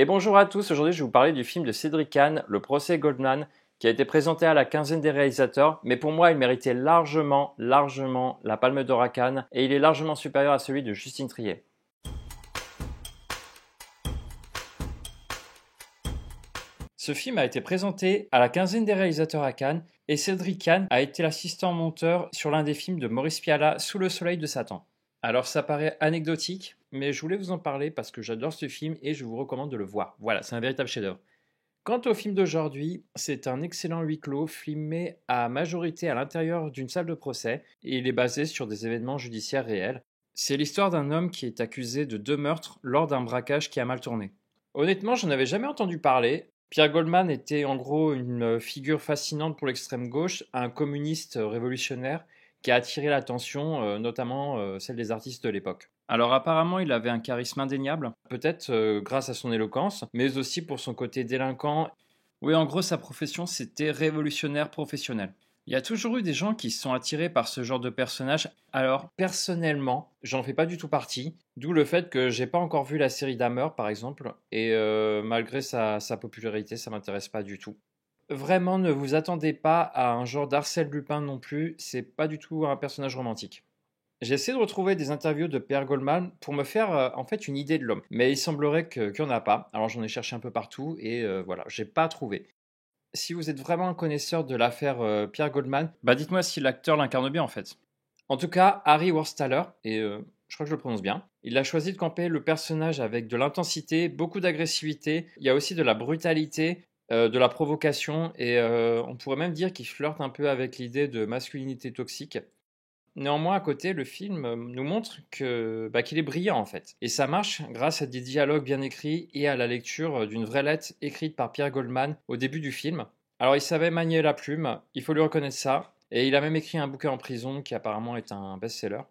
Et bonjour à tous, aujourd'hui je vais vous parler du film de Cédric Kahn, Le procès Goldman, qui a été présenté à la quinzaine des réalisateurs, mais pour moi il méritait largement la Palme d'Or à Cannes, et il est largement supérieur à celui de Justine Triet. Ce film a été présenté à la quinzaine des réalisateurs à Cannes, et Cédric Kahn a été l'assistant monteur sur l'un des films de Maurice Pialat, Sous le soleil de Satan. Alors ça paraît anecdotique, mais je voulais vous en parler parce que j'adore ce film et je vous recommande de le voir. Voilà, c'est un véritable chef-d'œuvre. Quant au film d'aujourd'hui, c'est un excellent huis clos filmé à majorité à l'intérieur d'une salle de procès et il est basé sur des événements judiciaires réels. C'est l'histoire d'un homme qui est accusé de 2 meurtres lors d'un braquage qui a mal tourné. Honnêtement, je n'avais jamais entendu parler. Pierre Goldman était en gros une figure fascinante pour l'extrême gauche, un communiste révolutionnaire qui a attiré l'attention, notamment celle des artistes de l'époque. Alors apparemment, il avait un charisme indéniable, peut-être grâce à son éloquence, mais aussi pour son côté délinquant. Oui, en gros, sa profession, c'était révolutionnaire professionnel. Il y a toujours eu des gens qui se sont attirés par ce genre de personnage. Alors, personnellement, j'en fais pas du tout partie. D'où le fait que j'ai pas encore vu la série Dahmer, par exemple. Et malgré sa popularité, ça m'intéresse pas du tout. Vraiment, ne vous attendez pas à un genre d'Arsène Lupin non plus. C'est pas du tout un personnage romantique. J'ai essayé de retrouver des interviews de Pierre Goldman pour me faire en fait une idée de l'homme. Mais il semblerait qu'il n'y en a pas. Alors j'en ai cherché un peu partout et voilà, j'ai pas trouvé. Si vous êtes vraiment un connaisseur de l'affaire Pierre Goldman, bah dites-moi si l'acteur l'incarne bien en fait. En tout cas, Harry Warstahler, et je crois que je le prononce bien, il a choisi de camper le personnage avec de l'intensité, beaucoup d'agressivité, il y a aussi de la brutalité, de la provocation, et on pourrait même dire qu'il flirte un peu avec l'idée de masculinité toxique. Néanmoins, à côté, le film nous montre qu'il est brillant en fait. Et ça marche grâce à des dialogues bien écrits et à la lecture d'une vraie lettre écrite par Pierre Goldman au début du film. Alors il savait manier la plume, il faut lui reconnaître ça, et il a même écrit un bouquin en prison qui apparemment est un best-seller.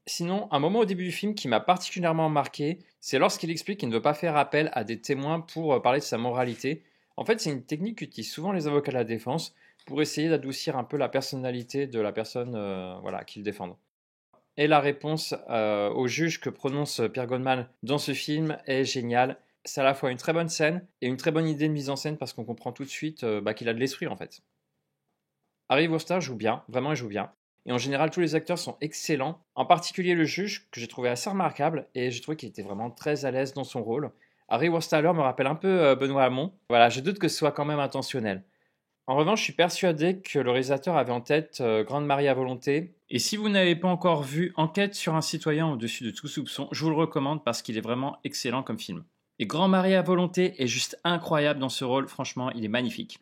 Sinon, un moment au début du film qui m'a particulièrement marqué, c'est lorsqu'il explique qu'il ne veut pas faire appel à des témoins pour parler de sa moralité. En fait, c'est une technique qu'utilisent souvent les avocats de la défense pour essayer d'adoucir un peu la personnalité de la personne voilà, qu'ils défendent. Et la réponse au juge que prononce Pierre Goldman dans ce film est géniale. C'est à la fois une très bonne scène et une très bonne idée de mise en scène parce qu'on comprend tout de suite qu'il a de l'esprit en fait. Harry Wurster joue bien, vraiment il joue bien. Et en général, tous les acteurs sont excellents. En particulier le juge, que j'ai trouvé assez remarquable, et j'ai trouvé qu'il était vraiment très à l'aise dans son rôle. Harry Wurstahler me rappelle un peu Benoît Hamon. Voilà, je doute que ce soit quand même intentionnel. En revanche, je suis persuadé que le réalisateur avait en tête Grande Marie à volonté. Et si vous n'avez pas encore vu Enquête sur un citoyen au-dessus de tout soupçon, je vous le recommande parce qu'il est vraiment excellent comme film. Et Grand Marie à volonté est juste incroyable dans ce rôle, franchement, il est magnifique.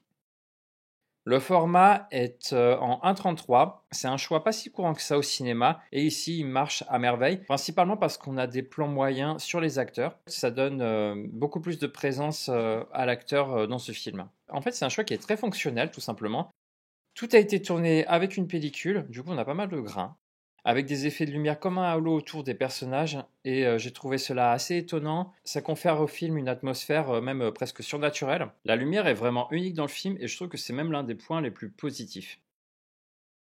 Le format est en 1,33. C'est un choix pas si courant que ça au cinéma. Et ici, il marche à merveille. Principalement parce qu'on a des plans moyens sur les acteurs. Ça donne beaucoup plus de présence à l'acteur dans ce film. En fait, c'est un choix qui est très fonctionnel, tout simplement. Tout a été tourné avec une pellicule. Du coup, on a pas mal de grains, avec des effets de lumière comme un halo autour des personnages, et j'ai trouvé cela assez étonnant. Ça confère au film une atmosphère même presque surnaturelle. La lumière est vraiment unique dans le film, et je trouve que c'est même l'un des points les plus positifs.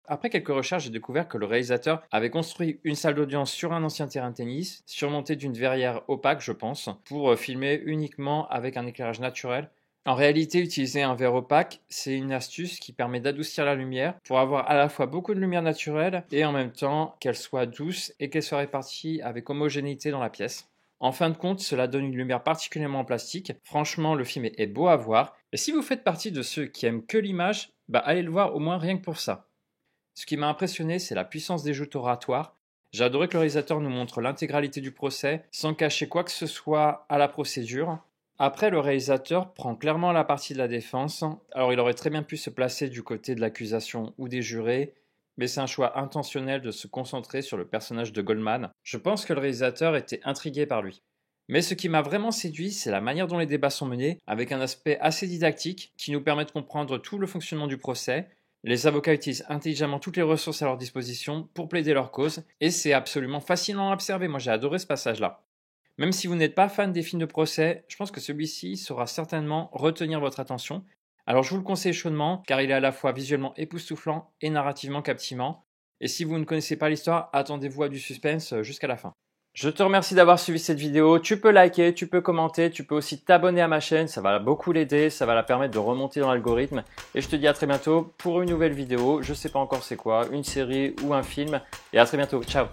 Après quelques recherches, j'ai découvert que le réalisateur avait construit une salle d'audience sur un ancien terrain de tennis, surmonté d'une verrière opaque, je pense, pour filmer uniquement avec un éclairage naturel. En réalité, utiliser un verre opaque, c'est une astuce qui permet d'adoucir la lumière pour avoir à la fois beaucoup de lumière naturelle et en même temps qu'elle soit douce et qu'elle soit répartie avec homogénéité dans la pièce. En fin de compte, cela donne une lumière particulièrement en plastique. Franchement, le film est beau à voir. Et si vous faites partie de ceux qui aiment que l'image, allez le voir au moins rien que pour ça. Ce qui m'a impressionné, c'est la puissance des joutes oratoires. J'ai adoré que le réalisateur nous montre l'intégralité du procès sans cacher quoi que ce soit à la procédure. Après, le réalisateur prend clairement la partie de la défense. Alors, il aurait très bien pu se placer du côté de l'accusation ou des jurés, mais c'est un choix intentionnel de se concentrer sur le personnage de Goldman. Je pense que le réalisateur était intrigué par lui. Mais ce qui m'a vraiment séduit, c'est la manière dont les débats sont menés, avec un aspect assez didactique qui nous permet de comprendre tout le fonctionnement du procès. Les avocats utilisent intelligemment toutes les ressources à leur disposition pour plaider leur cause, et c'est absolument fascinant à observer. Moi, j'ai adoré ce passage-là. Même si vous n'êtes pas fan des films de procès, je pense que celui-ci saura certainement retenir votre attention. Alors je vous le conseille chaudement, car il est à la fois visuellement époustouflant et narrativement captivant. Et si vous ne connaissez pas l'histoire, attendez-vous à du suspense jusqu'à la fin. Je te remercie d'avoir suivi cette vidéo. Tu peux liker, tu peux commenter, tu peux aussi t'abonner à ma chaîne. Ça va beaucoup l'aider, ça va la permettre de remonter dans l'algorithme. Et je te dis à très bientôt pour une nouvelle vidéo. Je ne sais pas encore c'est quoi, une série ou un film. Et à très bientôt. Ciao!